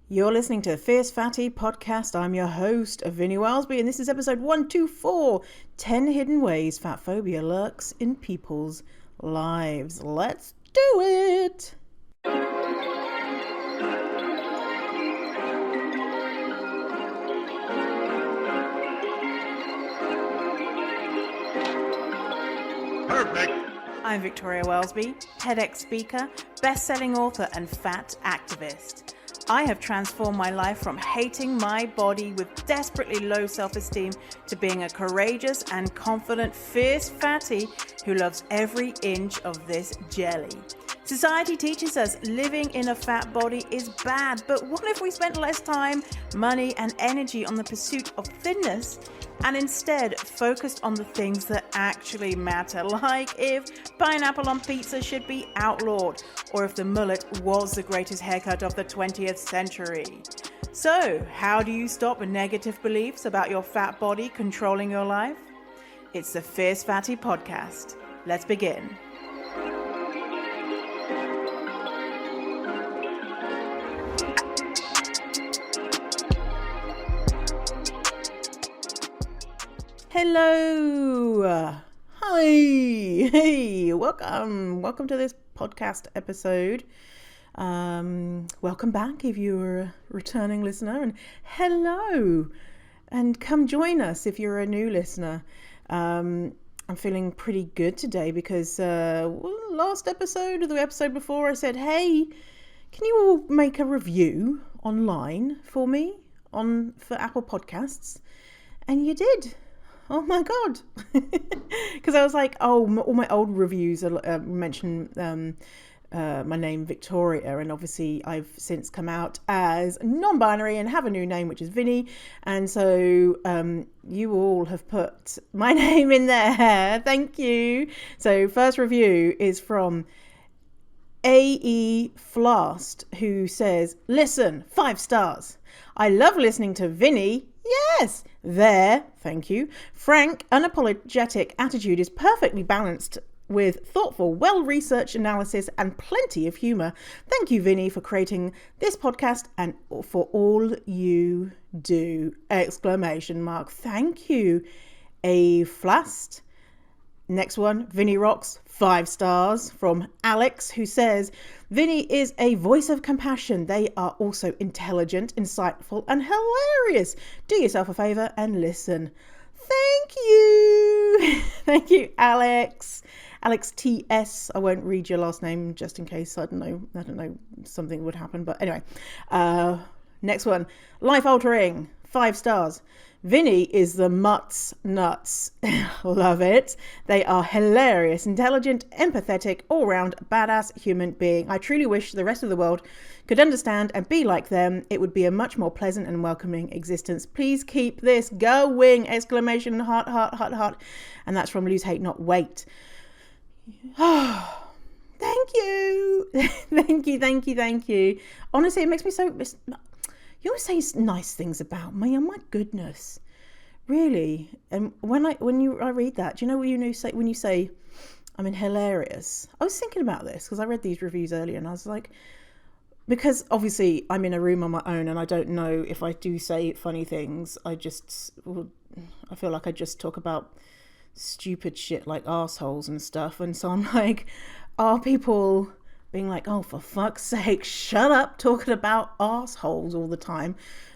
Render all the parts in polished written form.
You're listening to the Fierce Fatty Podcast. I'm your host, Vinnie Wellsby, and this is episode 124, 10 Hidden Ways Fatphobia Lurks in People's Lives. Let's do it! Perfect. I'm Victoria Wellsby, TEDx speaker, best-selling author, and fat activist. I have transformed my life from hating my body with desperately low self-esteem to being a courageous and confident, fierce fatty who loves every inch of this jelly. Society teaches us living in a fat body is bad, but what if we spent less time, money, and energy on the pursuit of thinness and instead focused on the things that actually matter, like if pineapple on pizza should be outlawed, or if the mullet was the greatest haircut of the 20th century. So, how do you stop negative beliefs about your fat body controlling your life? It's the Fierce Fatty Podcast. Let's begin. Hello. Hi. Hey, welcome to this podcast episode. Welcome back if you're a returning listener, and hello, and come join us if you're a new listener. I'm feeling pretty good today because last episode or the episode before I said, hey, can you all make a review online for me for Apple Podcasts? And you did. Oh my God. Because I was like, all my old reviews mention my name, Victoria. And obviously I've since come out as non-binary and have a new name, which is Vinnie. And so you all have put my name in there. Thank you. So first review is from A.E. Flast, who says, listen, 5 stars. I love listening to Vinnie. Yes, there, thank you. Frank, unapologetic attitude is perfectly balanced with thoughtful, well-researched analysis and plenty of humour. Thank you, Vinnie, for creating this podcast and for all you do! ! Thank you, A. Flast. Next one, Vinnie rocks, 5 stars from Alex, who says, Vinnie is a voice of compassion. They are also intelligent, insightful, and hilarious. Do yourself a favour and listen. Thank you. Thank you, Alex. Alex TS. I won't read your last name just in case. I don't know, something would happen. But anyway, next one, life altering, 5 stars. Vinnie is the mutts nuts. Love it. They are hilarious, intelligent, empathetic, all-round badass human being. I truly wish the rest of the world could understand and be like them. It would be a much more pleasant and welcoming existence. Please keep this going! ! Heart. And that's from Lose Hate Not Wait. Oh, thank you. Thank you. Honestly, it makes me so... You always say nice things about me. Oh my goodness, really. And when I read that, do you know what when you say I'm hilarious? I was thinking about this because I read these reviews earlier, and I was like, because obviously I'm in a room on my own, and I don't know if I do say funny things. I feel like I just talk about stupid shit like arseholes and stuff, and so I'm like, are people being like, oh, for fuck's sake, shut up talking about assholes all the time?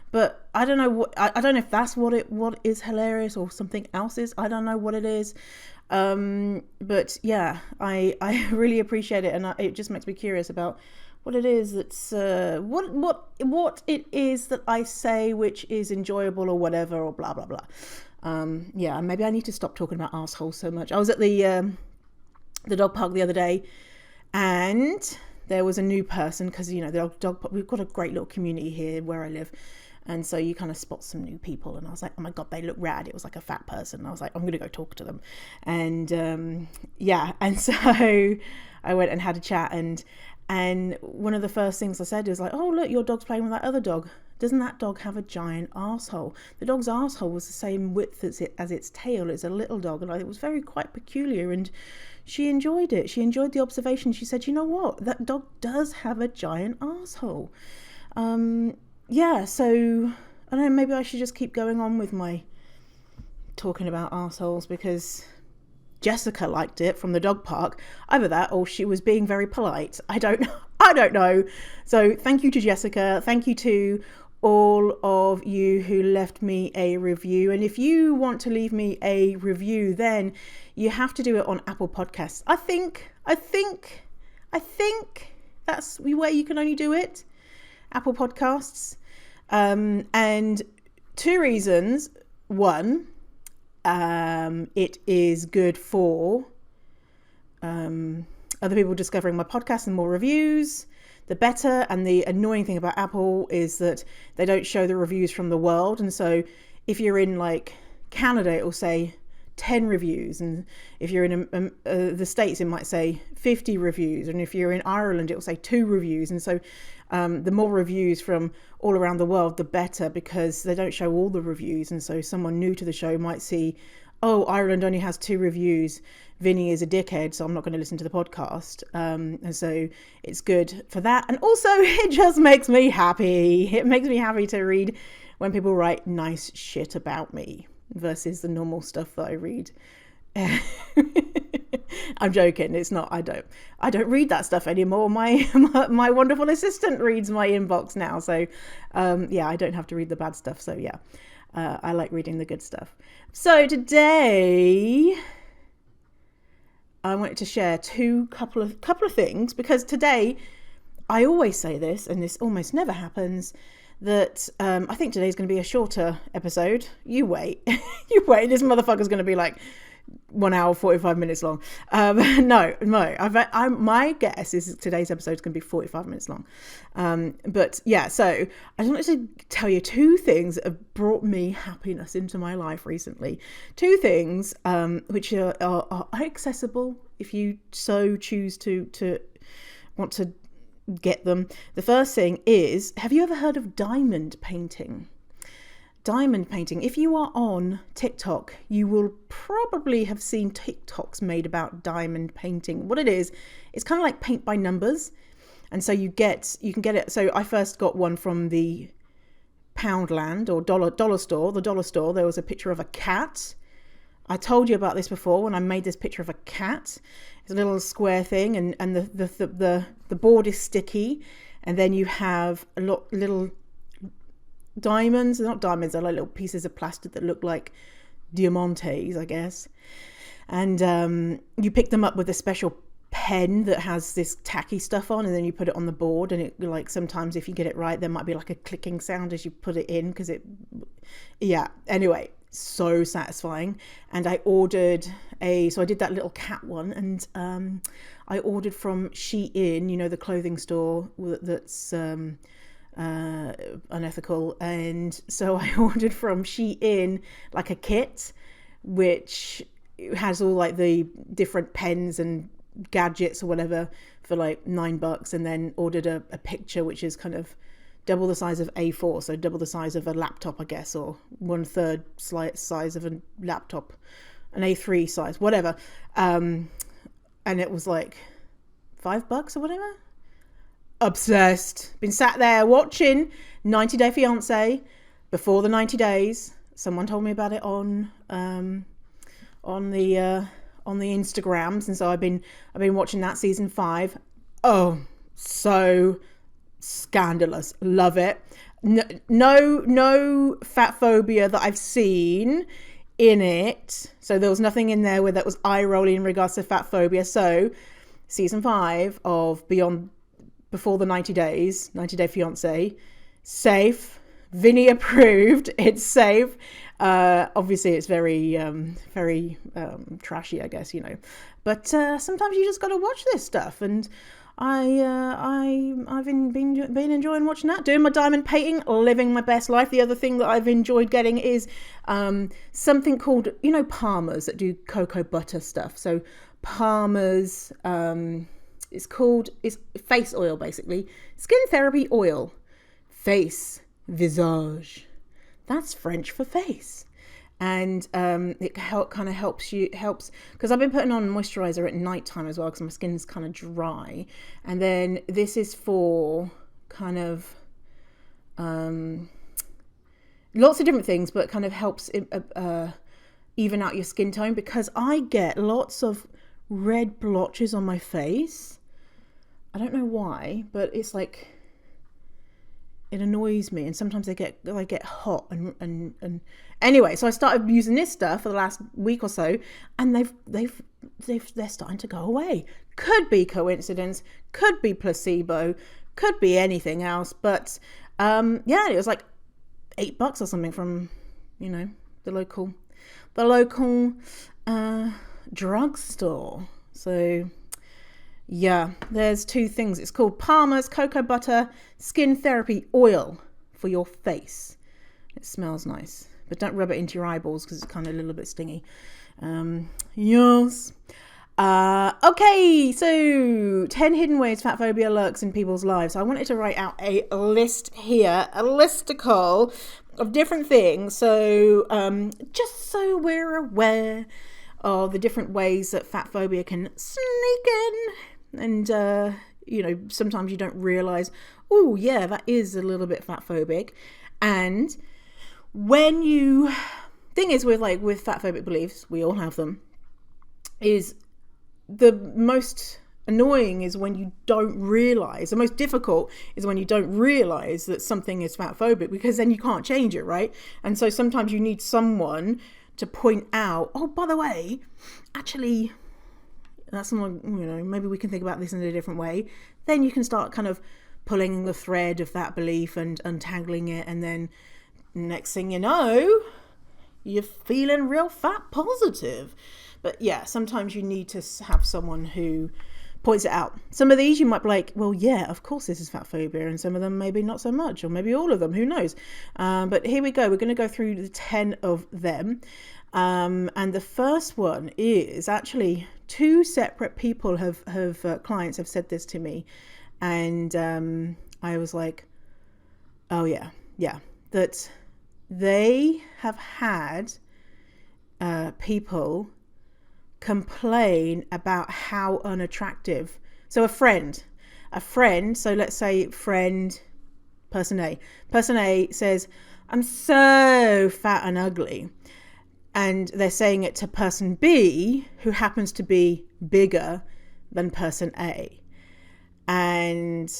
But I don't know I don't know if that's what is hilarious or something else is. I don't know what it is. But yeah, I really appreciate it, and it just makes me curious about what it is that's what it is that I say which is enjoyable or whatever, or blah blah blah. Yeah, maybe I need to stop talking about assholes so much. I was at the dog park the other day, and there was a new person, because, you know, the dog, we've got a great little community here where I live, and so you kind of spot some new people, and I was like, oh my God, they look rad. It was like a fat person, and I was like, I'm gonna go talk to them. And yeah, and so I went and had a chat, and one of the first things I said was like, oh look, your dog's playing with that other dog. Doesn't that dog have a giant arsehole? The dog's arsehole was the same width as its tail. It's a little dog, and it was quite peculiar, and she enjoyed it. She enjoyed the observation. She said, you know what? That dog does have a giant arsehole. yeah, so I don't know, maybe I should just keep going on with my talking about arseholes because Jessica liked it from the dog park. Either that or she was being very polite. I don't know. So thank you to Jessica. Thank you to all of you who left me a review. And if you want to leave me a review, then you have to do it on Apple Podcasts. I think that's where you can only do it. Apple Podcasts. And two reasons. One, it is good for other people discovering my podcast and more reviews, the better. And the annoying thing about Apple is that they don't show the reviews from the world. And so if you're in like Canada, it will say 10 reviews. And if you're in the States, it might say 50 reviews. And if you're in Ireland, it will say 2 reviews. And so the more reviews from all around the world, the better, because they don't show all the reviews. And so someone new to the show might see, oh, Ireland only has 2 reviews. Vinny is a dickhead, so I'm not going to listen to the podcast. And so it's good for that. And also it just makes me happy. It makes me happy to read when people write nice shit about me versus the normal stuff that I read. I'm joking. It's not. I don't read that stuff anymore. My wonderful assistant reads my inbox now. So yeah, I don't have to read the bad stuff. So yeah, I like reading the good stuff. So today I wanted to share couple of things, because today I always say this, and this almost never happens, that I think today's going to be a shorter episode. You wait. You wait. This motherfucker's going to be like 1 hour, 45 minutes long. No. My guess is today's episode is going to be 45 minutes long. But yeah, so I just wanted to tell you 2 things that have brought me happiness into my life recently. 2 things which are accessible if you so choose to want to get them. The first thing is, have you ever heard of diamond painting? Diamond painting. If you are on TikTok, you will probably have seen TikToks made about diamond painting. What it is, it's kind of like paint by numbers. And so you can get it. So I first got one from the Poundland or dollar store. The dollar store, there was a picture of a cat. I told you about this before when I made this picture of a cat. It's a little square thing, and the board is sticky, and then you have a little diamonds. They're not diamonds, they're like little pieces of plastic that look like diamantes, I guess. And you pick them up with a special pen that has this tacky stuff on, and then you put it on the board, and it, like, sometimes if you get it right, there might be like a clicking sound as you put it in, because anyway, so satisfying. And I ordered so I did that little cat one, and I ordered from Shein, you know, the clothing store that's unethical. And so I ordered from Shein like a kit which has all like the different pens and gadgets or whatever for like $9, and then ordered a picture which is kind of double the size of A4, so double the size of a laptop, I guess, or 1/3 size of a laptop, an A3 size, whatever. And it was like $5 or whatever. Obsessed. Been sat there watching 90 Day Fiance before the 90 days. Someone told me about it on the Instagrams, and so I've been watching that season 5. Oh, so scandalous. Love it. No Fatphobia that I've seen in it. So there was nothing in there where that was eye rolling in regards to Fatphobia. So season 5 of Before the 90 Days, 90 Day Fiance, safe. Vinny approved. It's safe. Obviously it's very trashy, I guess, you know, but sometimes you just got to watch this stuff, and I've been enjoying watching that, doing my diamond painting, living my best life. The other thing that I've enjoyed getting is something called, you know, Palmer's that do cocoa butter stuff. So Palmer's, it's face oil, basically. Skin therapy oil. Face, visage. That's French for face. And it kind of helps, because I've been putting on moisturizer at night time as well, because my skin's kind of dry. And then this is for kind of lots of different things, but kind of helps even out your skin tone, because I get lots of red blotches on my face. I don't know why, but it's like, it annoys me, and sometimes I get hot and anyway. So I started using this stuff for the last week or so, and they're starting to go away. Could be coincidence, could be placebo, could be anything else, but yeah, it was like $8 or something from the local drugstore. So yeah, there's 2 things. It's called Palmer's Cocoa Butter Skin Therapy Oil for your face. It smells nice, but don't rub it into your eyeballs because it's kind of a little bit stingy. Yes. Okay, so 10 hidden ways fat phobia lurks in people's lives. So I wanted to write out a list here, a listicle of different things. So just so we're aware of the different ways that fat phobia can sneak in. And, sometimes you don't realize, oh yeah, that is a little bit fat phobic. And thing is with fat phobic beliefs, we all have them, is the most annoying is when you don't realize, the most difficult is when you don't realize that something is fat phobic, because then you can't change it, right? And so sometimes you need someone to point out, oh, by the way, actually, that's not, maybe we can think about this in a different way. Then you can start kind of pulling the thread of that belief and untangling it. And then next thing you know, you're feeling real fat positive. But yeah, sometimes you need to have someone who points it out. Some of these you might be like, well, yeah, of course this is fat phobia. And some of them maybe not so much, or maybe all of them, who knows? But here we go. We're going to go through the 10 of them. And the first one is actually 2 separate people clients have said this to me. And I was like, oh yeah, that they have had people complain about how unattractive. So a friend, so let's say person A says, I'm so fat and ugly. And they're saying it to person B, who happens to be bigger than person A. And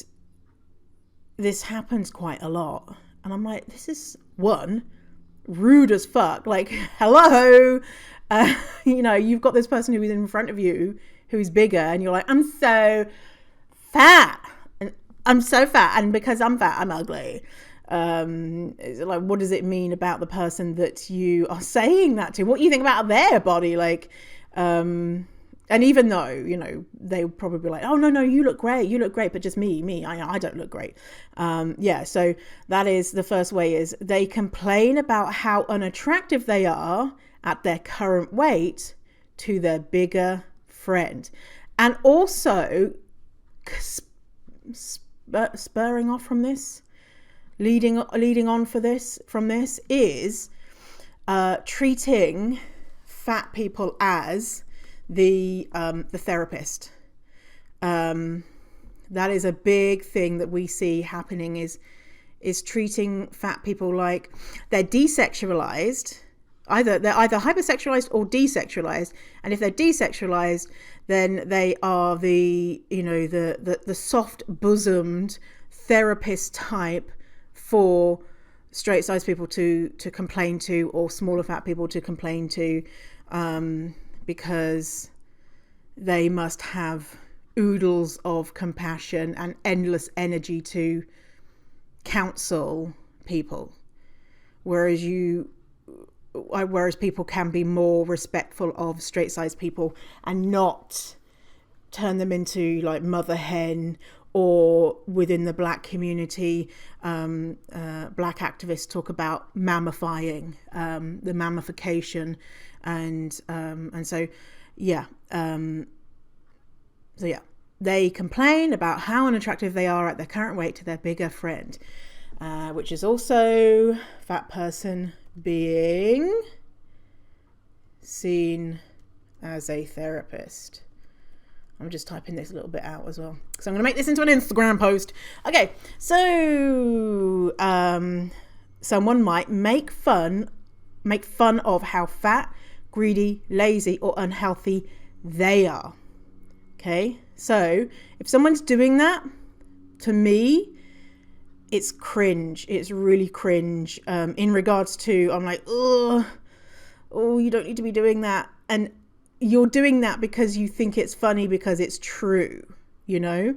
this happens quite a lot. And I'm like, this is rude as fuck. Like, hello, you've got this person who is in front of you who's bigger, and you're like, I'm so fat, and because I'm fat, I'm ugly. Like, what does it mean about the person that you are saying that to? What do you think about their body? Like, and even though, they would probably be like, oh, no, you look great, but just me, I don't look great. So that is the first way, is they complain about how unattractive they are at their current weight to their bigger friend. And also spurring off from this, leading on from this is treating fat people as the therapist. That is a big thing that we see happening, is treating fat people like they're desexualized. They're either hypersexualized or desexualized. And if they're desexualized, then they are the soft bosomed therapist type for straight sized people to complain to, or smaller fat people to complain to, because they must have oodles of compassion and endless energy to counsel people, whereas people can be more respectful of straight sized people and not turn them into like mother hen. Or within the black community, black activists talk about mammifying, the mammification, and so they complain about how unattractive they are at their current weight to their bigger friend, which is also fat person being seen as a therapist. I'm just typing this a little bit out as well. So I'm going to make this into an Instagram post. Okay, so someone might make fun of how fat, greedy, lazy, or unhealthy they are. Okay, so if someone's doing that, to me, it's cringe. It's really cringe. In regards to, I'm like, oh, you don't need to be doing that. And you're doing that because you think it's funny because it's true, you know?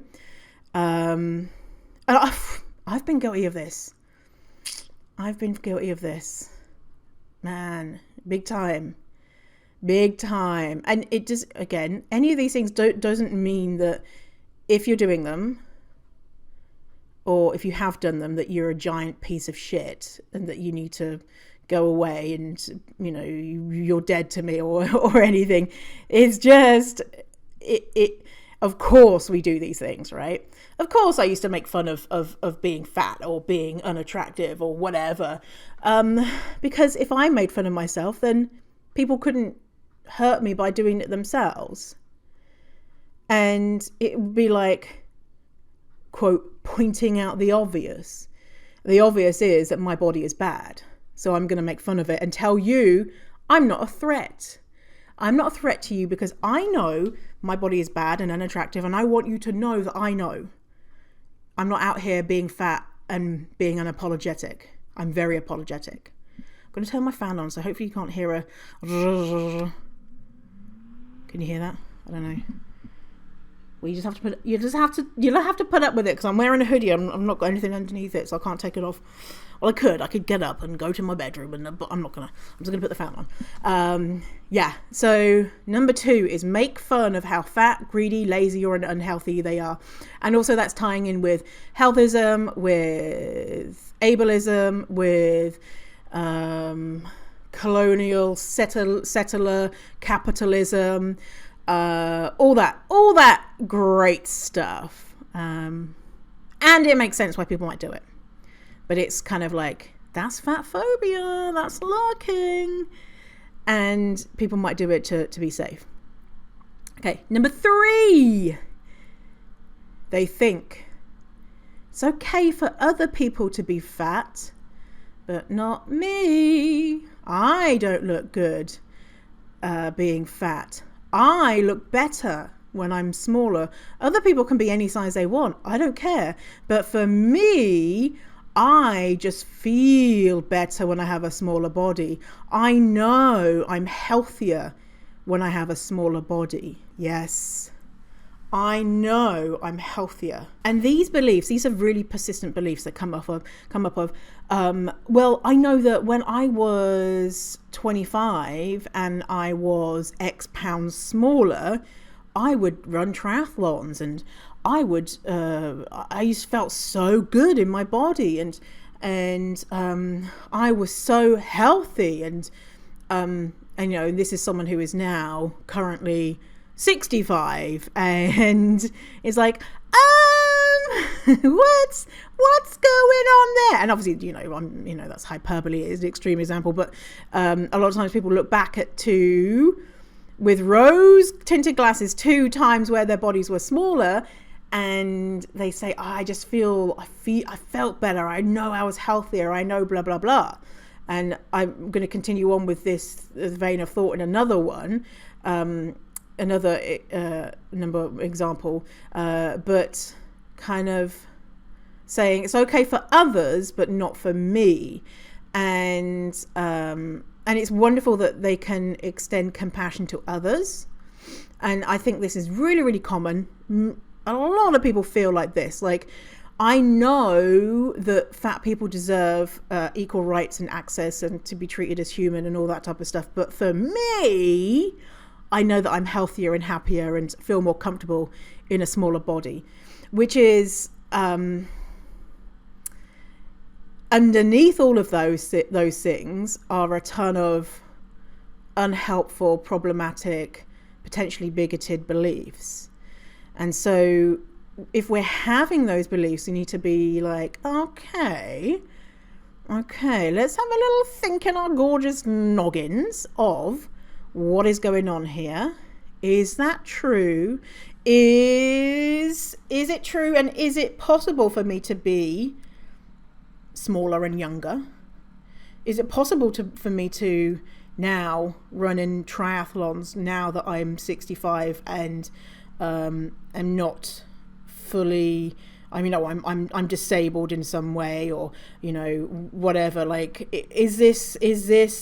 And I've been guilty of this. Man, big time. And it just, again, any of these things doesn't mean that if you're doing them, or if you have done them, that you're a giant piece of shit and that you need to go away and, you know, you're dead to me or anything. It's just, of course we do these things, right? Of course I used to make fun of being fat or being unattractive or whatever. Because if I made fun of myself, then people couldn't hurt me by doing it themselves. And it would be like, quote, pointing out the obvious. The obvious is that my body is bad. So I'm going to make fun of it and tell you I'm not a threat. I'm not a threat to you because I know my body is bad and unattractive, and I want you to know that I know. I'm not out here being fat and being unapologetic. I'm very apologetic. I'm going to turn my fan on, so hopefully you can't hear a... Can you hear that? I don't know. Well, you have to put up with it because I'm wearing a hoodie. I'm not got anything underneath it, so I can't take it off. Well, I could get up and go to my bedroom, but I'm not gonna. I'm just gonna put the fan on. So number 2 is make fun of how fat, greedy, lazy, or unhealthy they are, and also that's tying in with healthism, with ableism, with colonial settler capitalism. All that great stuff. And it makes sense why people might do it. But it's kind of like, that's fatphobia, that's lurking. And people might do it to be safe. Okay, number 3. They think it's okay for other people to be fat, but not me. I don't look good being fat. I look better when I'm smaller. Other people can be any size they want. I don't care. But for me, I just feel better when I have a smaller body. I know I'm healthier when I have a smaller body. Yes, I know I'm healthier. And these beliefs, these are really persistent beliefs that come up of, well, I know that when I was 25 and I was X pounds smaller, I would run triathlons and I felt so good in my body and I was so healthy and you know, this is someone who is now currently 65 and it's like, what's going on there? And obviously, you know, that's hyperbole, it's an extreme example, but a lot of times people look back with rose tinted glasses 2 times where their bodies were smaller, and they say, I felt better, I know I was healthier, I know blah blah blah. And I'm going to continue on with this vein of thought in another one, another number example, but kind of saying it's okay for others but not for me, and it's wonderful that they can extend compassion to others. And I think this is really, really common. A lot of people feel like this, like, I know that fat people deserve equal rights and access and to be treated as human and all that type of stuff, but for me, I know that I'm healthier and happier and feel more comfortable in a smaller body, which is underneath all of those things are a ton of unhelpful, problematic, potentially bigoted beliefs. And so if we're having those beliefs, we need to be like, okay, let's have a little think in our gorgeous noggins of what is going on here. Is that true? is it true, and is it possible for me to be smaller and younger? Is it possible for me to now run in triathlons now that I'm 65 and am not fully, I mean, no, I'm disabled in some way, or, you know, whatever. Like, is this,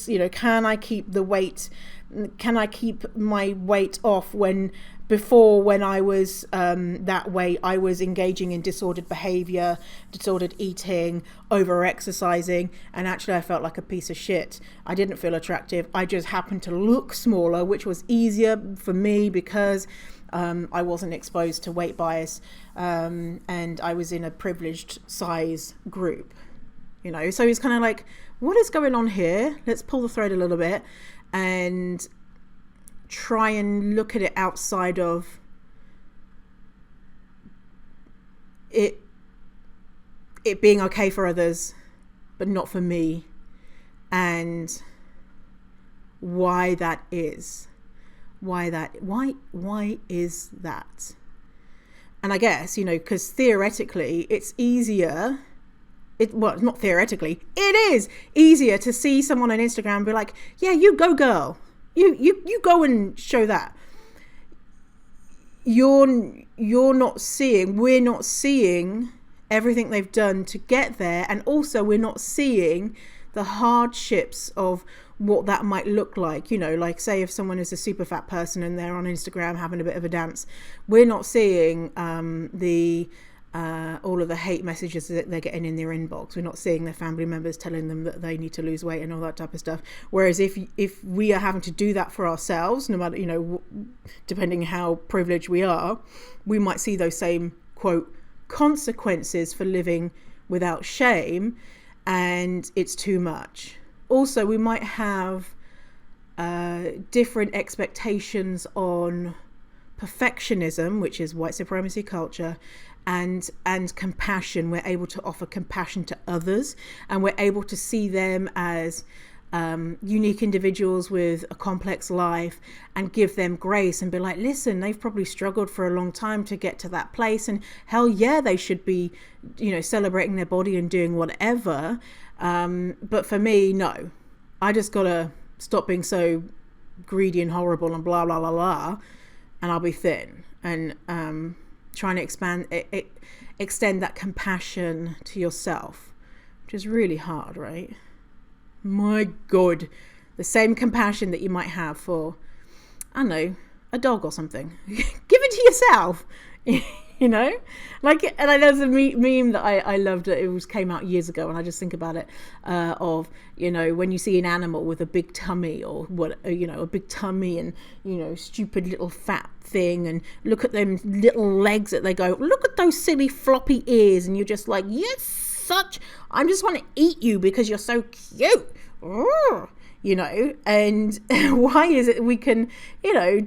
you know, can I keep my weight off when I was that way, I was engaging in disordered behavior, disordered eating, over exercising, and actually I felt like a piece of shit. I didn't feel attractive. I just happened to look smaller, which was easier for me because I wasn't exposed to weight bias, and I was in a privileged size group, you know. So it's kind of like, what is going on here? Let's pull the thread a little bit and try and look at it outside of it being okay for others but not for me, and why that is. Why is that? And I guess, you know, because theoretically it's easier, well, not theoretically, it is easier to see someone on Instagram and be like, yeah, you go girl, you go and show that. We're not seeing everything they've done to get there, and also we're not seeing the hardships of what that might look like. You know, like, say if someone is a super fat person and they're on Instagram having a bit of a dance, we're not seeing all of the hate messages that they're getting in their inbox. We're not seeing their family members telling them that they need to lose weight and all that type of stuff. Whereas if we are having to do that for ourselves, no matter, you know, depending how privileged we are, we might see those same, quote, consequences for living without shame, and it's too much. Also, we might have different expectations on perfectionism, which is white supremacy culture, and compassion. We're able to offer compassion to others, and we're able to see them as unique individuals with a complex life, and give them grace and be like, listen, they've probably struggled for a long time to get to that place, and hell yeah, they should be, you know, celebrating their body and doing whatever. But for me, no, I just gotta stop being so greedy and horrible and blah blah blah blah, and I'll be thin. And trying to extend that compassion to yourself, which is really hard, right? My God, the same compassion that you might have for, I don't know, a dog or something. Give it to yourself, you know? Like, and there's a meme that I loved. It came out years ago, and I just think about it, of, you know, when you see an animal with a big tummy, or what, you know, a big tummy and, you know, stupid little fat thing, and look at them little legs that they go, look at those silly floppy ears, and you're just like, yes, I just want to eat you because you're so cute. You know, and why is it we can, you know,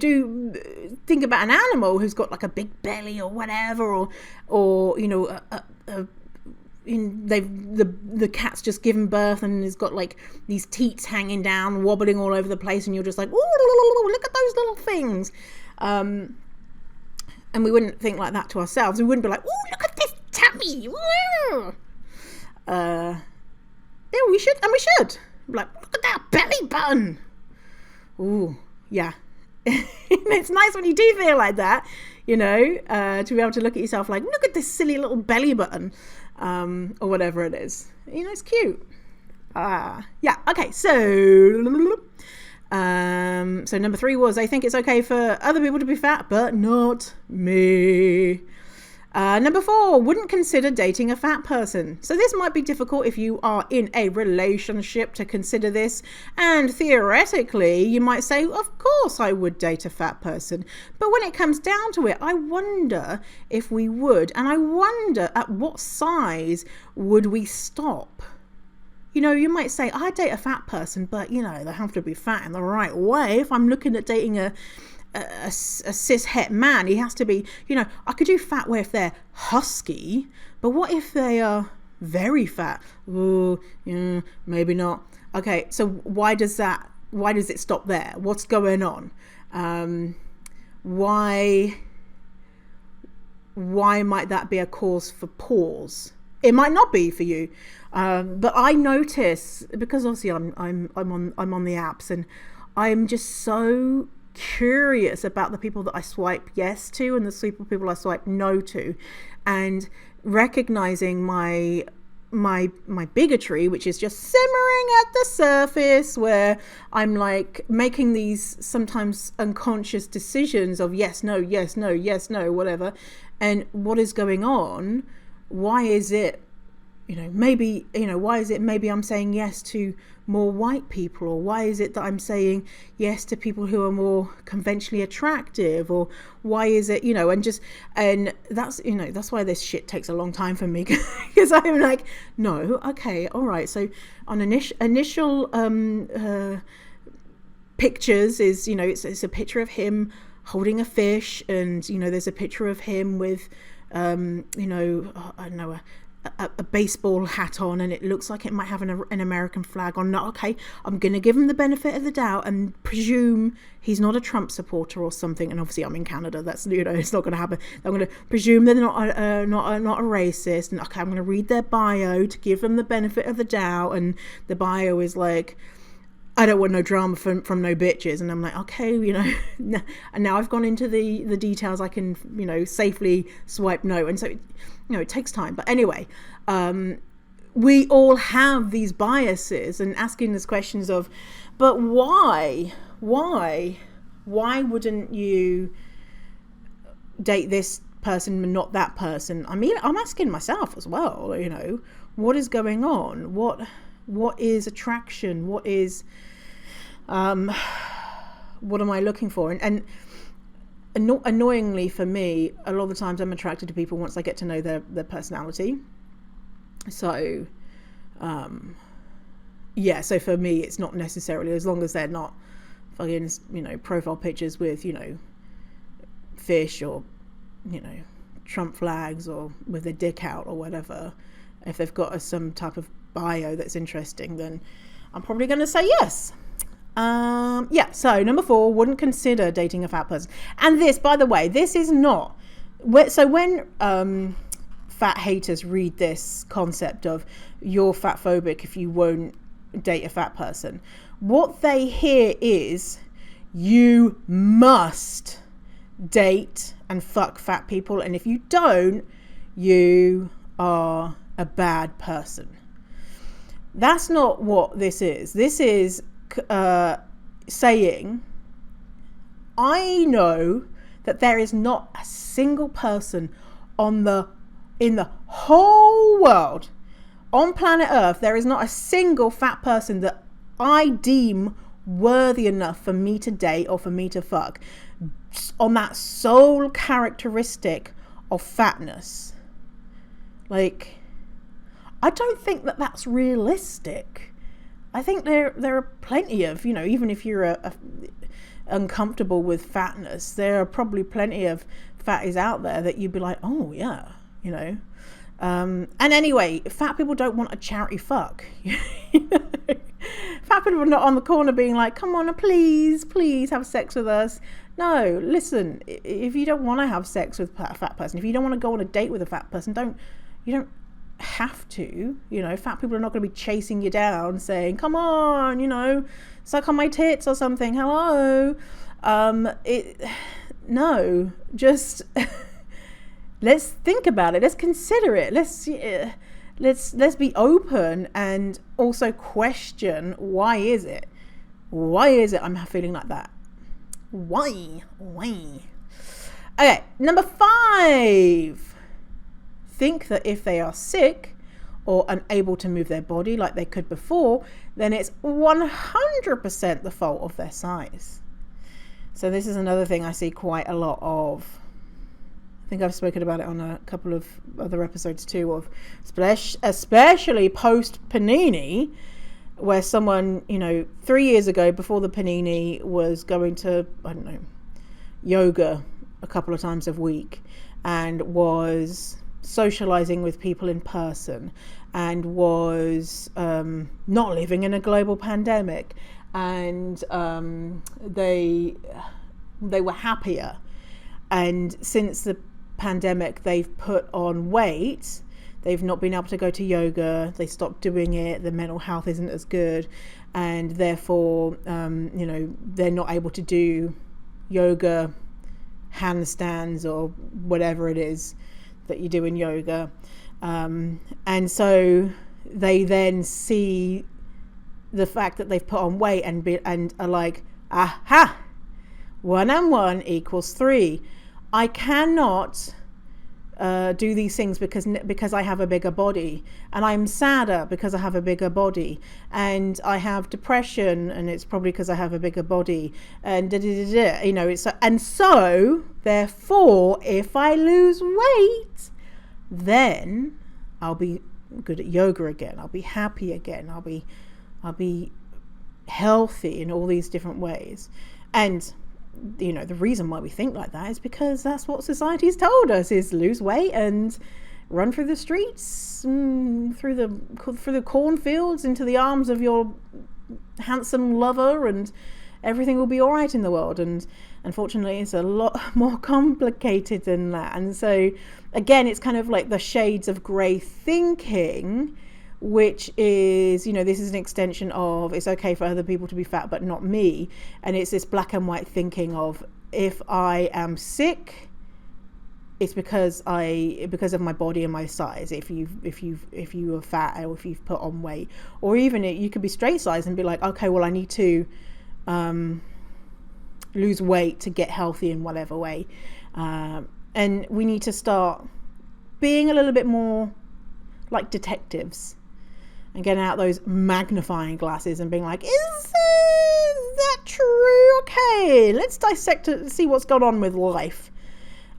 think about an animal who's got like a big belly or whatever, or you know, the cat's just given birth and has got like these teats hanging down, wobbling all over the place, and you're just like, ooh, look at those little things. And we wouldn't think like that to ourselves. We wouldn't be like, ooh, look at this tummy. Yeah, we should. Like, look at that belly button. Ooh, yeah. It's nice when you do feel like that, you know, to be able to look at yourself like, look at this silly little belly button, or whatever it is. You know, it's cute. Yeah. Okay. So number 3 was, I think it's okay for other people to be fat, but not me. Number 4, wouldn't consider dating a fat person. So this might be difficult if you are in a relationship to consider this. And theoretically, you might say, of course I would date a fat person. But when it comes down to it, I wonder if we would. And I wonder at what size would we stop? You know, you might say, I date a fat person, but, you know, they have to be fat in the right way. If I'm looking at dating a cis het man, he has to be, you know, I could do fat where if they're husky, but what if they are very fat? Oh, yeah, maybe not. Okay, so why does it stop there? What's going on? Why why might that be a cause for pause? It might not be for you, but I notice, because obviously I'm on the apps, and I'm just so curious about the people that I swipe yes to and the people I swipe no to, and recognizing my bigotry, which is just simmering at the surface, where I'm like making these sometimes unconscious decisions of yes, no, yes, no, yes, no, whatever. And what is going on? Why is it, maybe I'm saying yes to more white people, or why is it that I'm saying yes to people who are more conventionally attractive, or why is it, and that's why this shit takes a long time for me, because I'm like, no, okay, all right. So on initial pictures is, it's a picture of him holding a fish, and there's a picture of him with I don't know, a baseball hat on, and it looks like it might have an American flag on. No, okay, I'm going to give him the benefit of the doubt and presume he's not a Trump supporter or something. And obviously I'm in Canada, that's, it's not going to happen. I'm going to presume they're not a racist, and okay, I'm going to read their bio to give them the benefit of the doubt, and the bio is like, I don't want no drama from no bitches. And I'm like, okay, and now I've gone into the details, I can, safely swipe no. And so, it takes time. But anyway, we all have these biases, and asking these questions of, but why wouldn't you date this person and not that person? I mean, I'm asking myself as well, what is going on? What is attraction? What is, what am I looking for? And annoyingly for me, a lot of the times I'm attracted to people once I get to know their personality. So, so for me, it's not necessarily, as long as they're not fucking, profile pictures with, fish or, Trump flags, or with their dick out or whatever. If they've got some type of bio that's interesting, then I'm probably going to say yes. So number 4, wouldn't consider dating a fat person. And this, by the way, this is not, so when fat haters read this concept of you're fatphobic if you won't date a fat person, what they hear is you must date and fuck fat people, and if you don't, you are a bad person. That's not what this is. This is saying, I know that there is not a single person in the whole world, on planet Earth, there is not a single fat person that I deem worthy enough for me to date or for me to fuck, on that sole characteristic of fatness. Like, I don't think that that's realistic. I think there are plenty of, even if you're uncomfortable with fatness, there are probably plenty of fatties out there that you'd be like, oh yeah, and anyway, fat people don't want a charity fuck. Fat people are not on the corner being like, come on, please have sex with us. No, listen, if you don't want to have sex with a fat person, if you don't want to go on a date with a fat person, you don't have to. Fat people are not going to be chasing you down saying, come on, suck on my tits or something. Hello. No, just let's think about it. Let's consider it. Let's be open, and also question, why is it I'm feeling like that? Why? Okay, number 5. Think that if they are sick or unable to move their body like they could before, then it's 100% the fault of their size. So this is another thing I see quite a lot of. I think I've spoken about it on a couple of other episodes too, of especially post panini, where someone, 3 years ago, before the panini, was going to, I don't know, yoga a couple of times a week, and was socializing with people in person, and was not living in a global pandemic, and they were happier. And since the pandemic they've put on weight, they've not been able to go to yoga, they stopped doing it, their mental health isn't as good, and therefore they're not able to do yoga handstands or whatever it is that you do in yoga, and so they then see the fact that they've put on weight and are like, aha, 1 and 1 equals 3. I cannot do these things because I have a bigger body, and I'm sadder because I have a bigger body, and I have depression and it's probably because I have a bigger body, and and so therefore if I lose weight, then I'll be good at yoga again, I'll be happy again, I'll be healthy in all these different ways. And the reason why we think like that is because that's what society's told us, is lose weight and run through the streets, through the cornfields, into the arms of your handsome lover, and everything will be all right in the world. And unfortunately it's a lot more complicated than that. And so again, it's kind of like the shades of grey thinking, which is, this is an extension of, it's okay for other people to be fat but not me. And it's this black and white thinking of, if I am sick, it's because of my body and my size. If you are fat, or if you've put on weight, or even you could be straight size and be like, okay, well I need to lose weight to get healthy in whatever way, and we need to start being a little bit more like detectives and getting out those magnifying glasses and being like, is that true? Okay, let's dissect it, see what's going on with life,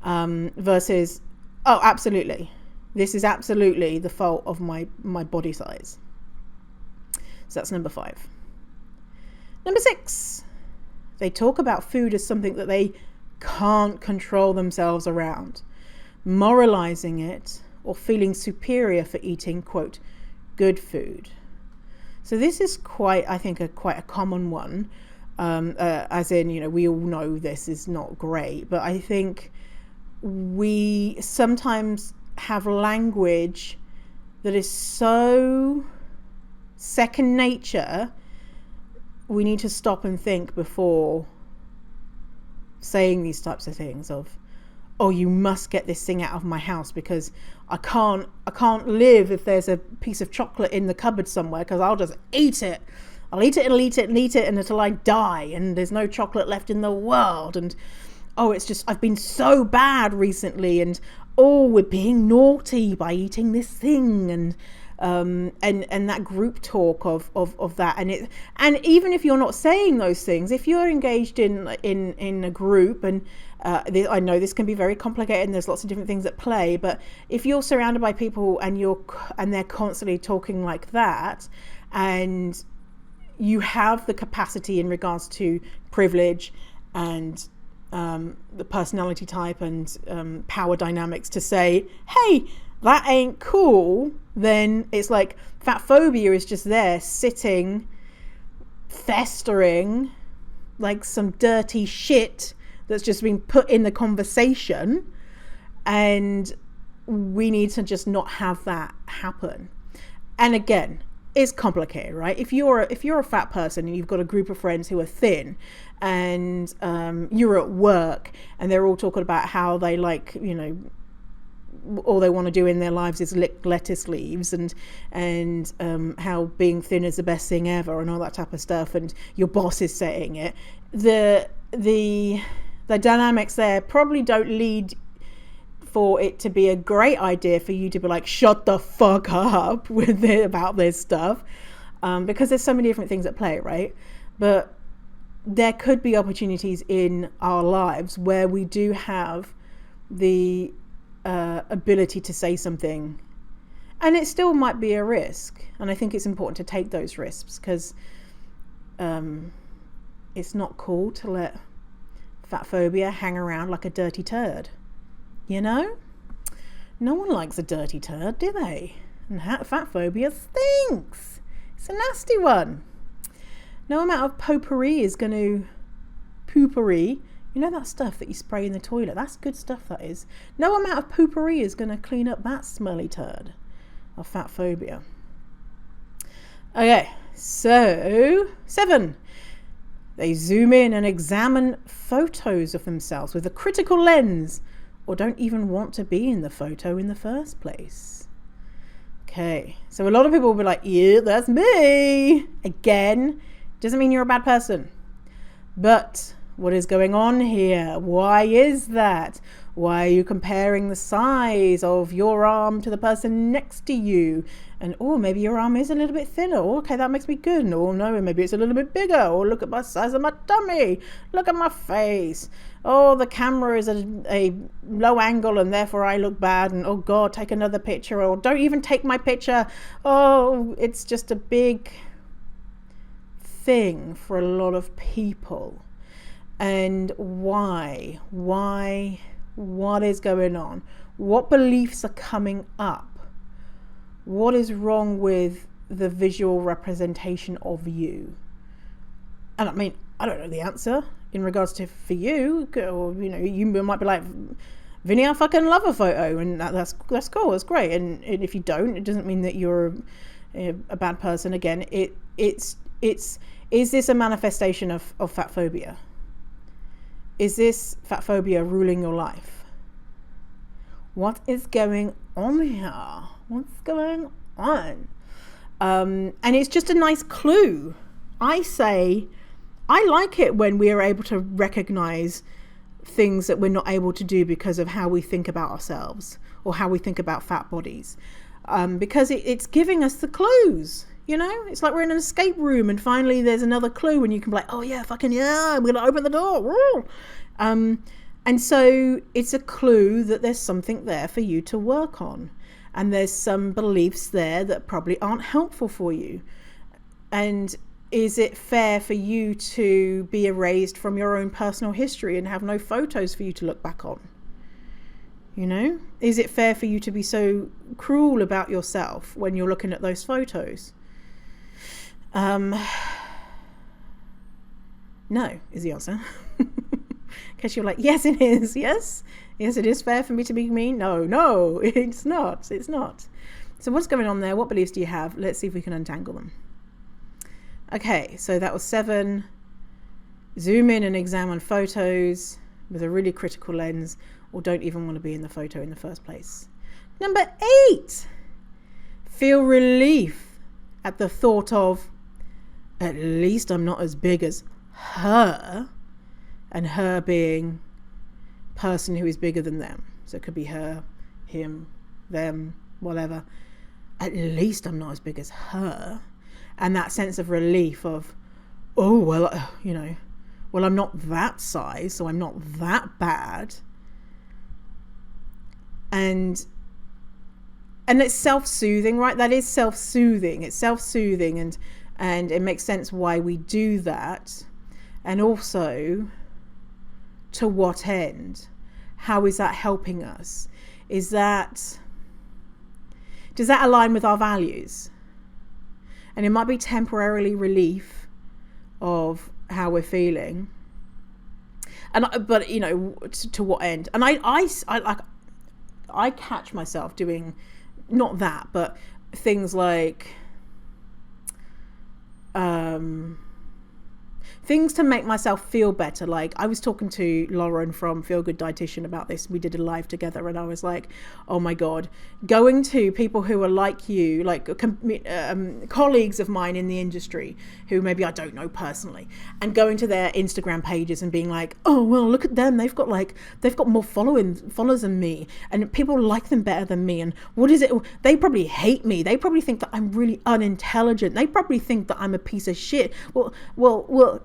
versus, oh, absolutely, this is absolutely the fault of my body size. So that's number 5. Number 6, they talk about food as something that they can't control themselves around, moralizing it or feeling superior for eating, quote, good food. So this is quite a common one, as in, we all know this is not great, but I think we sometimes have language that is so second nature, we need to stop and think before saying these types of things of, oh, you must get this thing out of my house because I can't live if there's a piece of chocolate in the cupboard somewhere, because I'll just eat it. I'll eat it and eat it and eat it until I die and there's no chocolate left in the world. And oh, it's just, I've been so bad recently, and oh, we're being naughty by eating this thing, and that group talk of that, and even if you're not saying those things, if you're engaged in a group, and I know this can be very complicated and there's lots of different things at play, but if you're surrounded by people and they're constantly talking like that, and you have the capacity in regards to privilege and the personality type and power dynamics to say, hey, that ain't cool, then it's like fat phobia is just there sitting, festering like some dirty shit that's just been put in the conversation, and we need to just not have that happen. And again, it's complicated, right? If you're a fat person and you've got a group of friends who are thin, and you're at work and they're all talking about how they all they want to do in their lives is lick lettuce leaves, and how being thin is the best thing ever, and all that type of stuff, and your boss is saying it, the dynamics there probably don't lead for it to be a great idea for you to be like, shut the fuck up with it about this stuff, because there's so many different things at play, right? But there could be opportunities in our lives where we do have the ability to say something, and it still might be a risk, and I think it's important to take those risks, because it's not cool to let fat phobia hang around like a dirty turd. No one likes a dirty turd, do they? And fat phobia stinks. It's a nasty one. No amount of potpourri is going to poopery, You know that stuff that you spray in the toilet? That's good stuff, that is. No amount of poopery is going to clean up that smelly turd of fatphobia. Okay, so 7. They zoom in and examine photos of themselves with a critical lens, or don't even want to be in the photo in the first place. Okay, so a lot of people will be like, yeah, that's me. Again, doesn't mean you're a bad person. But what is going on here? Why is that? Why are you comparing the size of your arm to the person next to you? And, oh, maybe your arm is a little bit thinner. Oh, okay, that makes me good. And, oh, no, maybe it's a little bit bigger. Oh, look at my size of my tummy. Look at my face. Oh, the camera is a low angle and therefore I look bad. And, oh, God, take another picture. Or don't even take my picture. Oh, it's just a big thing for a lot of people. And why? What is going on? What beliefs are coming up? What is wrong with the visual representation of you? And I mean, I don't know the answer in regards to for you, or you might be like, Vinny, I fucking love a photo, and that's cool, that's great. And if you don't, it doesn't mean that you're a bad person. Again, is this a manifestation of fatphobia? Is this fatphobia ruling your life? What is going on here? What's going on? And it's just a nice clue. I say, I like it when we are able to recognize things that we're not able to do because of how we think about ourselves or how we think about fat bodies. Because it's giving us the clues. It's like we're in an escape room and finally there's another clue and you can be like, oh yeah, fucking yeah, I'm going to open the door. And so it's a clue that there's something there for you to work on. And there's some beliefs there that probably aren't helpful for you. And is it fair for you to be erased from your own personal history and have no photos for you to look back on? Is it fair for you to be so cruel about yourself when you're looking at those photos? No, is the answer. Because you're like, yes, it is. Yes, it is fair for me to be mean. No, it's not. So what's going on there? What beliefs do you have? Let's see if we can untangle them. Okay, so that was 7. Zoom in and examine photos with a really critical lens, or don't even want to be in the photo in the first place. Number 8. Feel relief at the thought of, at least I'm not as big as her, and her being person who is bigger than them. So it could be her, him, them, whatever. At least I'm not as big as her. And that sense of relief of, oh, well, well, I'm not that size, so I'm not that bad. And it's self-soothing, right? That is self-soothing. It's self-soothing, and it makes sense why we do that. And also, to what end? How is that helping us? Does that align with our values? And it might be temporarily relief of how we're feeling. But to what end? And I catch myself doing not that, but things like things to make myself feel better. Like I was talking to Lauren from Feel Good Dietitian about this. We did a live together and I was like, oh my God, going to people who are like you, like colleagues of mine in the industry who maybe I don't know personally, and going to their Instagram pages and being like, oh, well, look at them. They've got more followers than me, and people like them better than me. And what is it? They probably hate me. They probably think that I'm really unintelligent. They probably think that I'm a piece of shit. Well,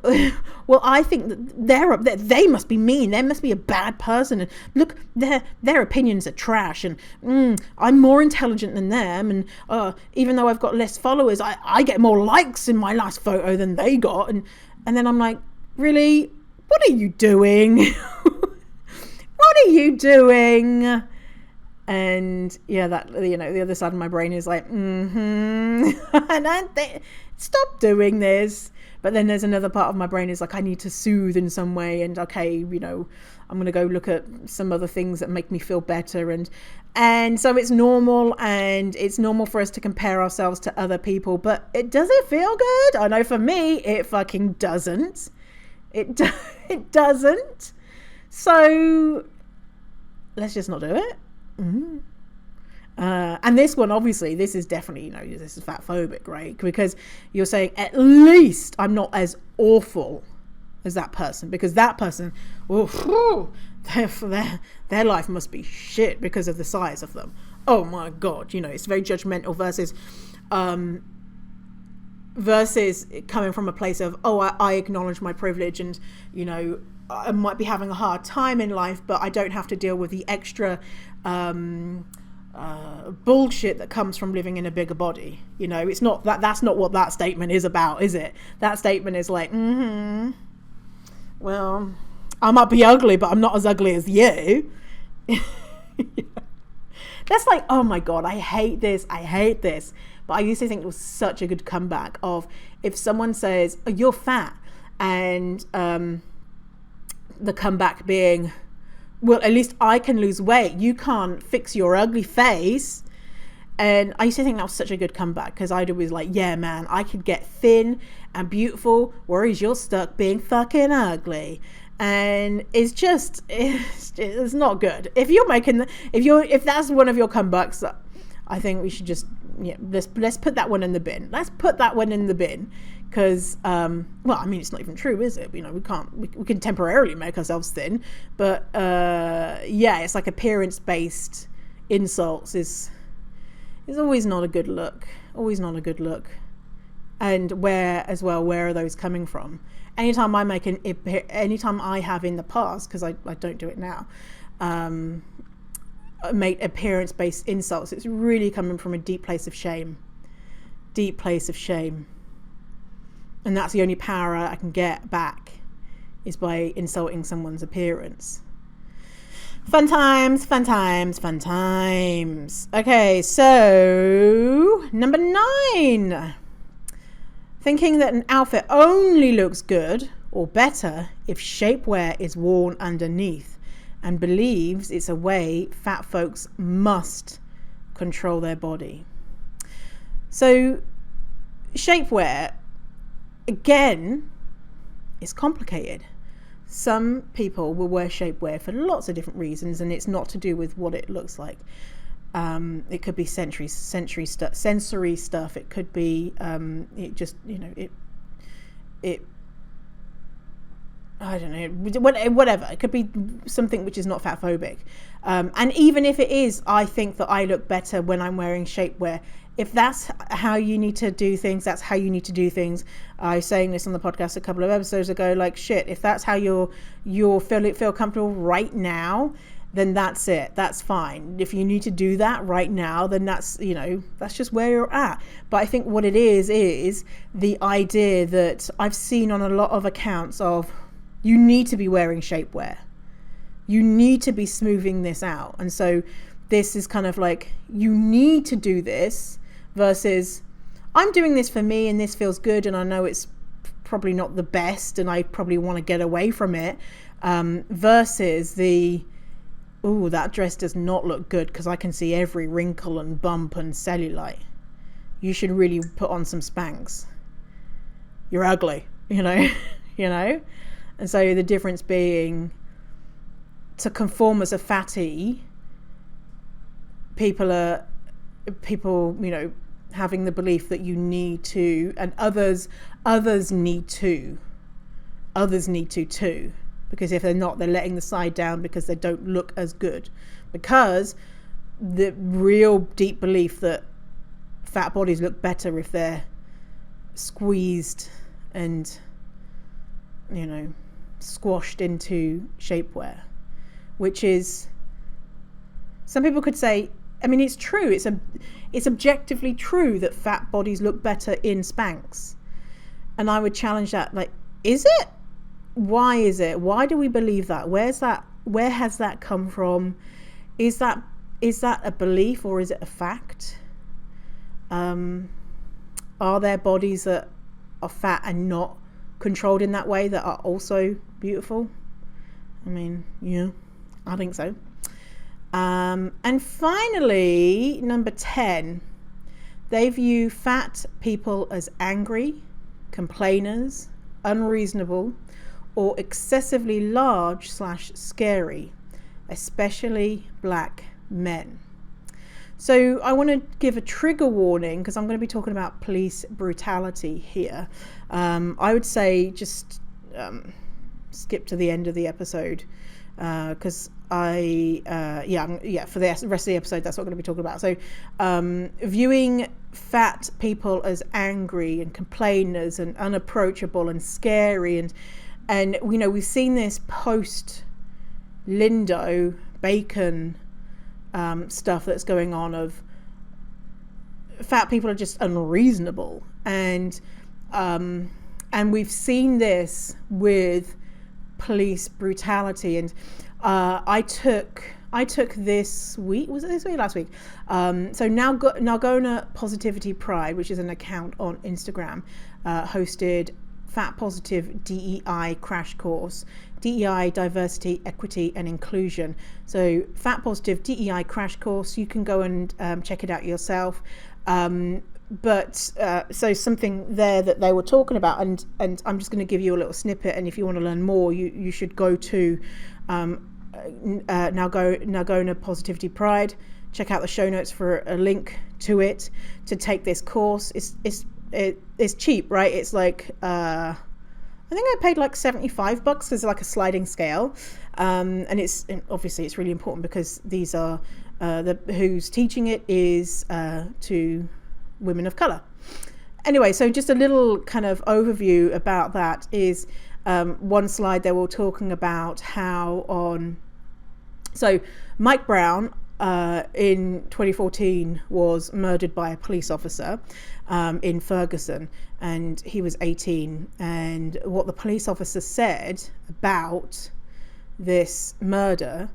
I think that they must be mean. They must be a bad person. And look, their opinions are trash. And I'm more intelligent than them. And even though I've got less followers, I get more likes in my last photo than they got. And then I'm like, really? What are you doing? What are you doing? And yeah, that the other side of my brain is like, and stop doing this. But then there's another part of my brain is like, I need to soothe in some way, and okay, you know, I'm going to go look at some other things that make me feel better. And so it's normal, and it's normal for us to compare ourselves to other people, but does it feel good? I know for me, it fucking doesn't. It doesn't. So let's just not do it. And this one, obviously, this is definitely, you know, this is fatphobic, right? Because you're saying, at least I'm not as awful as that person, because that person, their life must be shit because of the size of them. Oh my God, you know, it's very judgmental versus coming from a place of, I acknowledge my privilege, and, you know, I might be having a hard time in life, but I don't have to deal with the extra bullshit that comes from living in a bigger body. You know, it's not that's not what that statement is about, is it? That statement is like, well, I might be ugly, but I'm not as ugly as you. That's like, oh my God, I hate this. But I used to think it was such a good comeback of, if someone says, oh, you're fat, and the comeback being, well, at least I can lose weight, you can't fix your ugly face. And I used to think that was such a good comeback, because I'd always like, yeah man, I could get thin and beautiful, whereas you're stuck being fucking ugly. And it's not good. If that's one of your comebacks, I think we should just, let's put that one in the bin. Because well, I mean, it's not even true, is it? You know, we can temporarily make ourselves thin, but it's like appearance-based insults is always not a good look. And where are those coming from? Anytime I have in the past, because I don't do it now, made appearance-based insults, it's really coming from a deep place of shame. And that's the only power I can get back, is by insulting someone's appearance. Fun times. Okay, so number 9. Thinking that an outfit only looks good or better if shapewear is worn underneath, and believes it's a way fat folks must control their body. So shapewear, again, is complicated. Some people will wear shapewear for lots of different reasons, and it's not to do with what it looks like. It could be sensory stuff. It could be it just, you know, it I don't know, whatever. It could be something which is not fatphobic. And even if it is, I think that I look better when I'm wearing shapewear. If that's how you need to do things, that's how you need to do things. I was saying this on the podcast a couple of episodes ago, like, shit, if that's how you'll feel comfortable right now, then that's it. That's fine. If you need to do that right now, then that's, you know, that's just where you're at. But I think what it is the idea that I've seen on a lot of accounts of, you need to be wearing shapewear. You need to be smoothing this out. And so this is kind of like, you need to do this, versus I'm doing this for me and this feels good, and I know it's probably not the best and I probably want to get away from it, versus the, ooh, that dress does not look good because I can see every wrinkle and bump and cellulite. You should really put on some Spanx. You're ugly, you know. And so the difference being, to conform as a fatty, people, you know, having the belief that you need to, and others need to too. Because if they're not, they're letting the side down because they don't look as good. Because the real deep belief that fat bodies look better if they're squeezed and, you know, squashed into shapewear, which is, some people could say, I mean, it's true. It's objectively true that fat bodies look better in Spanx. And I would challenge that. Like, is it? Why is it? Why do we believe that? Where has that come from? Is that a belief, or is it a fact? Are there bodies that are fat and not controlled in that way that are also beautiful. I mean, yeah, I think so. And finally, number 10, they view fat people as angry, complainers, unreasonable, or excessively large / scary, especially black men. So I want to give a trigger warning because I'm going to be talking about police brutality here. I would say just skip to the end of the episode because for the rest of the episode, that's what I'm going to be talking about. So viewing fat people as angry and complainers and unapproachable and scary, and you know, we've seen this post Lindo Bacon stuff that's going on of fat people are just unreasonable, and we've seen this with police brutality. And I took this week, was it this week, last week? So Nalgona Positivity Pride, which is an account on Instagram, hosted Fat Positive DEI crash course, DEI, diversity, equity and inclusion. So Fat Positive DEI crash course, you can go and check it out yourself. So something there that they were talking about, and I'm just going to give you a little snippet, and if you want to learn more, you should go to Nalgona Positivity Pride, check out the show notes for a link to it to take this course. It's cheap, right? It's like I think I paid like $75 because there's like a sliding scale, and obviously it's really important because these are who's teaching it is to women of color. Anyway, so just a little kind of overview about that is one slide they were talking about how so Mike Brown in 2014 was murdered by a police officer in Ferguson, and he was 18. And what the police officer said about this murder,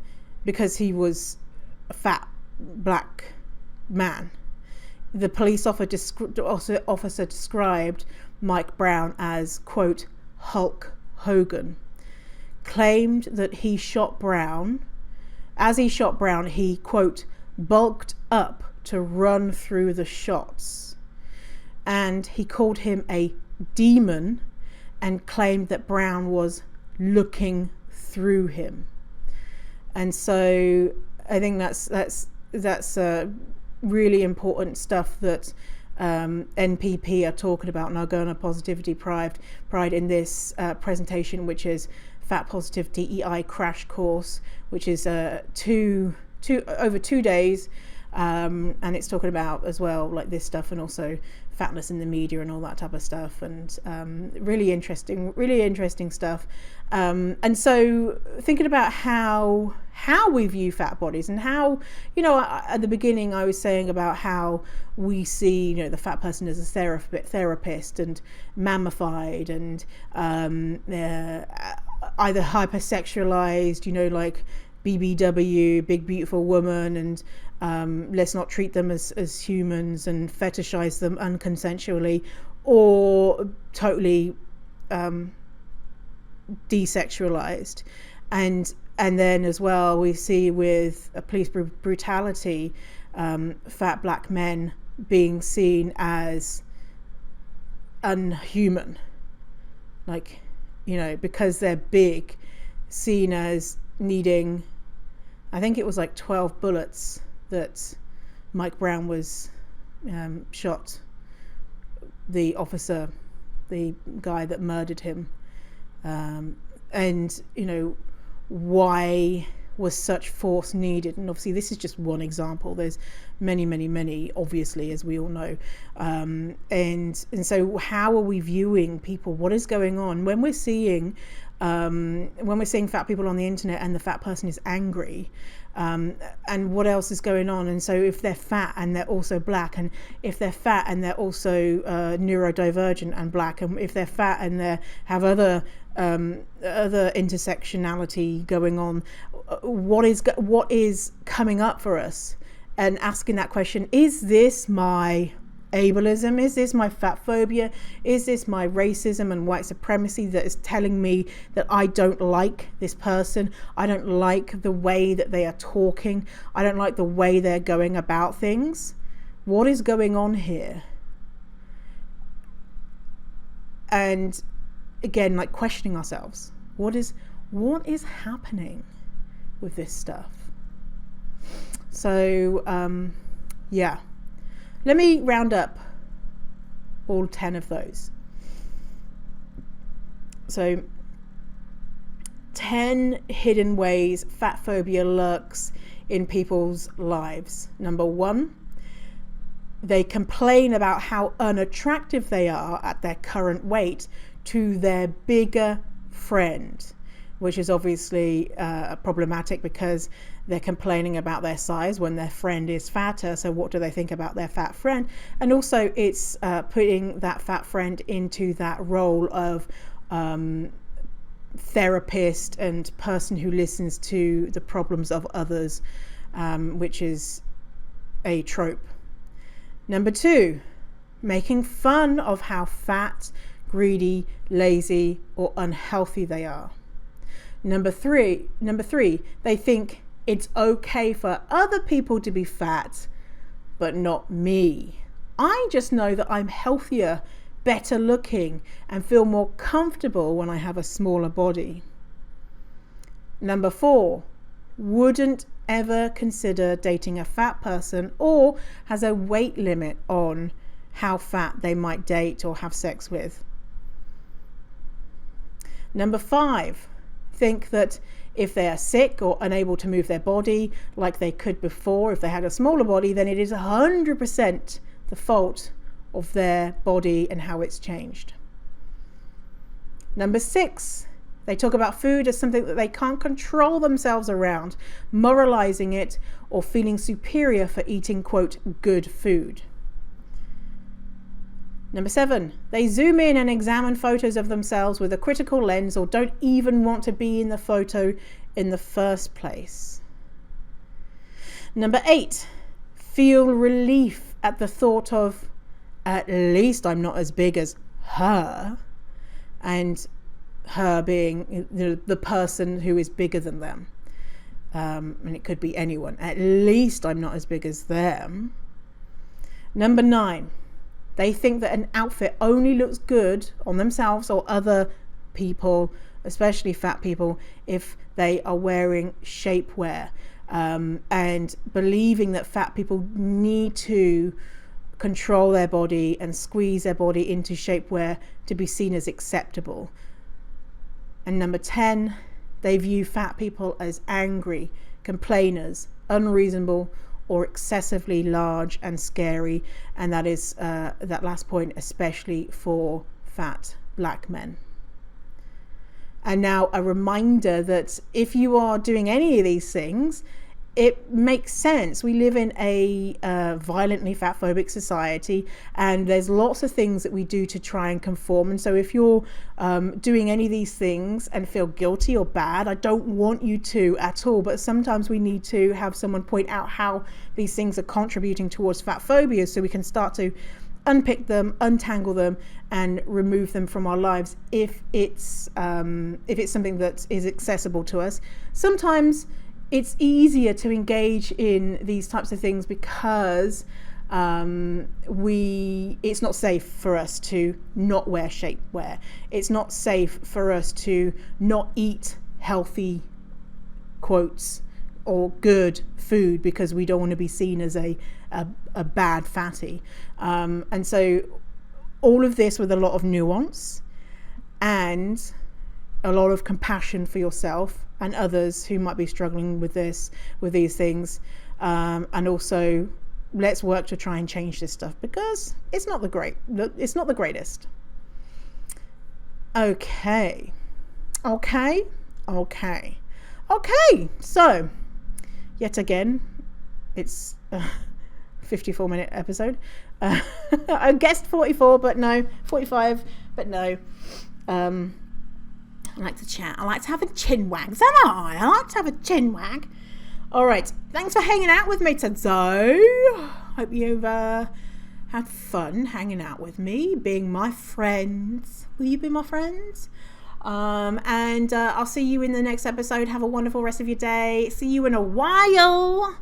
because he was a fat black man, the police officer described Mike Brown as, quote, Hulk Hogan, claimed that he shot Brown. As he shot Brown, he, quote, bulked up to run through the shots. And he called him a demon and claimed that Brown was looking through him. And so I think that's really important stuff that NPP are talking about, Nalgona Positivity Pride in this presentation, which is Fat Positive DEI crash course, which is over 2 days, and it's talking about as well like this stuff, and also fatness in the media and all that type of stuff, and really interesting stuff. And so thinking about how we view fat bodies, and how, you know, at the beginning I was saying about how we see, you know, the fat person as a therapist and mammified and either hypersexualized, you know, like BBW, big beautiful woman, and let's not treat them as humans and fetishize them unconsensually, or totally desexualized. And then as well we see with police brutality, fat black men being seen as unhuman, like, you know, because they're big, seen as needing, I think it was like 12 bullets that Mike Brown was shot, the officer, the guy that murdered him. And, you know, why was such force needed? And obviously this is just one example. There's many, obviously, as we all know. And so how are we viewing people? What is going on when we're seeing fat people on the internet and the fat person is angry? And what else is going on? And so if they're fat and they're also black, and if they're fat and they're also neurodivergent and black, and if they're fat and they have other intersectionality going on, what is coming up for us? And asking that question: is this my ableism? Is this my fat phobia? Is this my racism and white supremacy that is telling me that I don't like this person? I don't like the way that they are talking. I don't like the way they're going about things. What is going on here? And again, like questioning ourselves. What is happening with this stuff? So, yeah. Let me round up all 10 of those. So, 10 hidden ways fat phobia lurks in people's lives. Number 1, they complain about how unattractive they are at their current weight to their bigger friend, which is obviously problematic because they're complaining about their size when their friend is fatter. So what do they think about their fat friend? And also it's putting that fat friend into that role of therapist and person who listens to the problems of others, which is a trope. Number 2, making fun of how fat, greedy, lazy, or unhealthy they are. Number three, they think it's okay for other people to be fat, but not me. I just know that I'm healthier, better looking, and feel more comfortable when I have a smaller body. Number 4, wouldn't ever consider dating a fat person or has a weight limit on how fat they might date or have sex with. Number 5, think that if they are sick or unable to move their body like they could before, if they had a smaller body, then it is 100% the fault of their body and how it's changed. Number 6, they talk about food as something that they can't control themselves around, moralizing it or feeling superior for eating, quote, good food. Number 7, they zoom in and examine photos of themselves with a critical lens or don't even want to be in the photo in the first place. Number 8, feel relief at the thought of, at least I'm not as big as her, and her being the person who is bigger than them. And it could be anyone. At least I'm not as big as them. Number 9, they think that an outfit only looks good on themselves or other people, especially fat people, if they are wearing shapewear, and believing that fat people need to control their body and squeeze their body into shapewear to be seen as acceptable. And number 10, they view fat people as angry, complainers, unreasonable, or excessively large and scary. And that is that last point, especially for fat black men. And now a reminder that if you are doing any of these things, it makes sense. We live in a violently fatphobic society, and there's lots of things that we do to try and conform. And so if you're doing any of these things and feel guilty or bad, I don't want you to at all, but sometimes we need to have someone point out how these things are contributing towards fat phobia so we can start to unpick them, untangle them, and remove them from our lives if it's something that is accessible to us. Sometimes it's easier to engage in these types of things because it's not safe for us to not wear shapewear. It's not safe for us to not eat healthy, quotes, or good food because we don't want to be seen as a bad fatty. And so all of this with a lot of nuance and a lot of compassion for yourself and others who might be struggling with these things, and also let's work to try and change this stuff because it's not the greatest. Okay. So yet again, it's a 54-minute episode. I guessed 44, but no, 45, but no. I like to chat. I like to have a chin wag. Is that I like to have a chin wag. All right. Thanks for hanging out with me today. Hope you've had fun hanging out with me, being my friends. Will you be my friends? And I'll see you in the next episode. Have a wonderful rest of your day. See you in a while.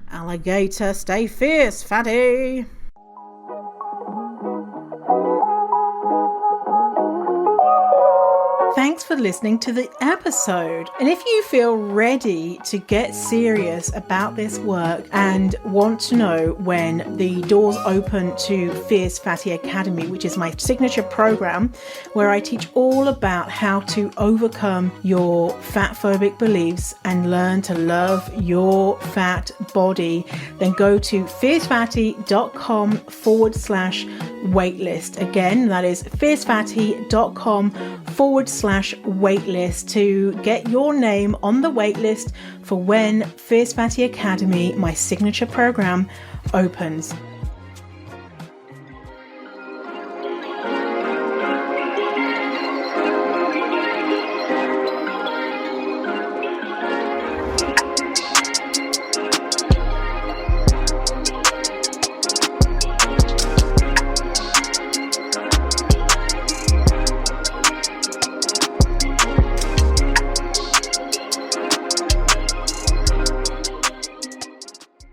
Alligator, stay fierce, fatty. Thanks for listening to the episode. And if you feel ready to get serious about this work and want to know when the doors open to Fierce Fatty Academy, which is my signature program where I teach all about how to overcome your fatphobic beliefs and learn to love your fat body, then go to fiercefatty.com/waitlist. Again, that is fiercefatty.com/waitlist to get your name on the waitlist for when Fierce Fatty Academy, my signature program, opens.